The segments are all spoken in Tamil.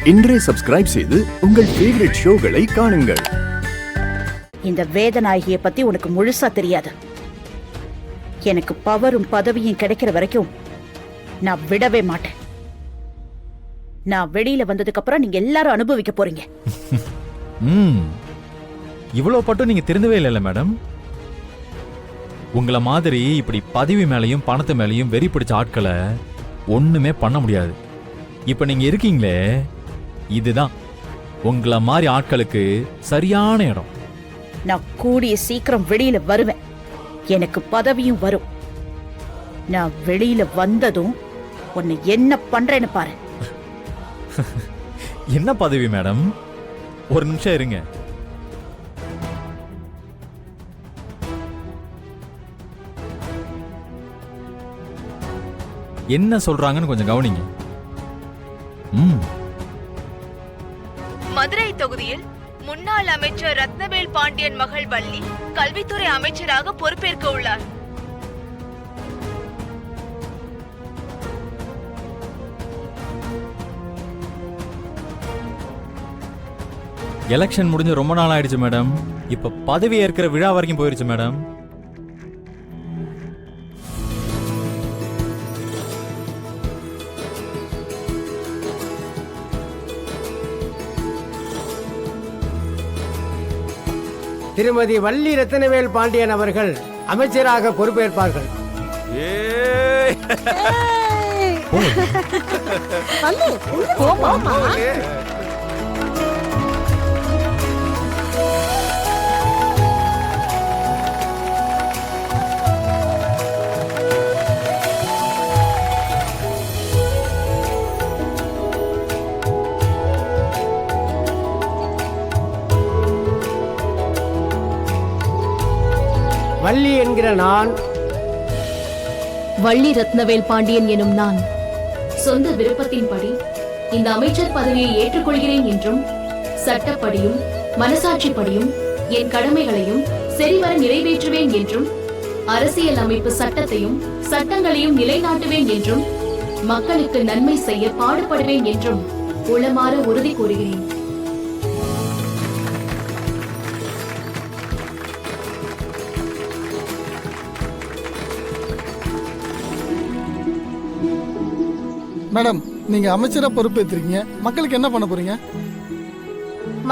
இன்றே சப்ஸ்கிரைப் செய்து உங்கள் ஃபேவரட் ஷோகளை காணுங்கள். இந்த வேதநாயகியை பத்தி உனக்கு முழுசா தெரியாது. எனக்கு பவரும் பதவியும் கிடைக்கிற வரைக்கும் நான் விடவே மாட்டேன். நான் வெளியில வந்ததுக்கு அப்புறம் நீங்க எல்லாரும் அனுபவிக்க போறீங்க. இவ்வளவு பட்டும் நீங்க திருந்தவே இல்லைல்ல மேடம். உங்களை மாதிரி இப்படி பதவி மேலையும் பணத்து மேலையும் வெறி பிடிச்ச ஆட்களை ஒண்ணுமே பண்ண முடியாது. இப்ப நீங்க இருக்கீங்களே, இதுதான் உங்களை மாதிரி ஆட்களுக்கு சரியான இடம். நான் கூடிய சீக்கிரம் வெளியில வருவேன். எனக்கு பதவியும் வரும். நான் வெளியில வந்ததும் உன்னை என்ன பண்றேன்னு பாரு. என்ன பதவி மேடம்? ஒரு நிமிஷம் இருங்க. என்ன சொல்றாங்கன்னு கொஞ்சம் கவனிங்க. மதுரை தொகுதியில் முன்னாள் அமைச்சர் ரத்னவேல் பாண்டியன் மகள் வள்ளி கல்வித்துறை அமைச்சராக பொறுப்பேற்க உள்ளார். எலெக்ஷன் முடிஞ்சு ரொம்ப நாள் ஆயிடுச்சு மேடம். இப்ப பதவி ஏற்கிற விழா வரைக்கும் போயிருச்சு மேடம். திருமதி வள்ளி ரத்னவேல் பாண்டியன் அவர்கள் அமைச்சராக பொறுப்பேற்பார்கள். வள்ளி என்கிற நான், வள்ளி ரத்னவேல் பாண்டியன் எனும் நான் சொந்த விருப்பத்தின்படி இந்த அமைச்சர் பதவியை ஏற்றுக்கொள்கிறேன் என்றும், சட்டப்படியும் மனசாட்சிப்படியும் என் கடமைகளையும் சரிவர நிறைவேற்றுவேன் என்றும், அரசியல் அமைப்பு சட்டத்தையும் சட்டங்களையும் நிலைநாட்டுவேன் என்றும், மக்களுக்கு நன்மை செய்ய பாடுபடுவேன் என்றும் உளமாற உறுதி கூறுகிறேன். மேடம், நீங்க அமைச்சரா பொறுப்பேற்றிருக்கீங்க. மக்களுக்கு என்ன பண்ண போறீங்க?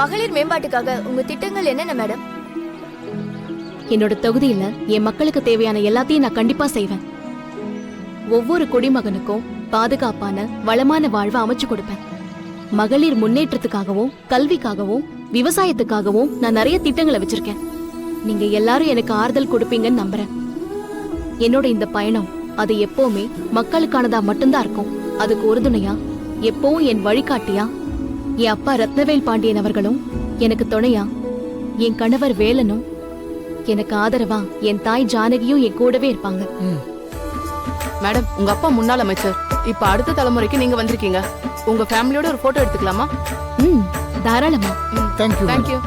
மகளிர் மேம்பாட்டுக்காக உங்க திட்டங்கள் என்னென்ன மேடம்? என்னோட தொகுதியில என் மக்களுக்கு தேவையான எல்லாத்தையும் நான் கண்டிப்பா செய்வேன். ஒவ்வொரு குடிமகனுக்கும் பாதுகாப்பான வளமான வாழ்வை அமைச்சு கொடுப்பேன். மகளிர் முன்னேற்றத்துக்காகவும் கல்விக்காகவும் விவசாயத்துக்காகவும் நான் நிறைய திட்டங்களை வச்சிருக்கேன். நீங்க எல்லாரும் எனக்கு ஆறுதல் கொடுப்பீங்கன்னு நம்புறேன். என்னோட இந்த பயணம் அது எப்பவுமே மக்களுக்கானதா மட்டும்தான் இருக்கும். அதுக்கு உறுதுணையா எப்பவும் என் வழிகாட்டியா என் அப்பா ரத்னவேல் பாண்டியன் அவர்களும், எனக்கு துணையா என் கணவர் வேலனும், எனக்கு ஆதரவா என் தாய் ஜானகியும் என் கூடவே இருப்பாங்க. மேடம், உங்க அப்பா முன்னாள் அமைச்சர். இப்ப அடுத்த தலைமுறைக்கு நீங்க வந்திருக்கீங்க. உங்க ஃபேமிலியோட ஒரு போட்டோ எடுத்துக்கலாமா? தாராளமா. தேங்க்யூ. தேங்க்யூ.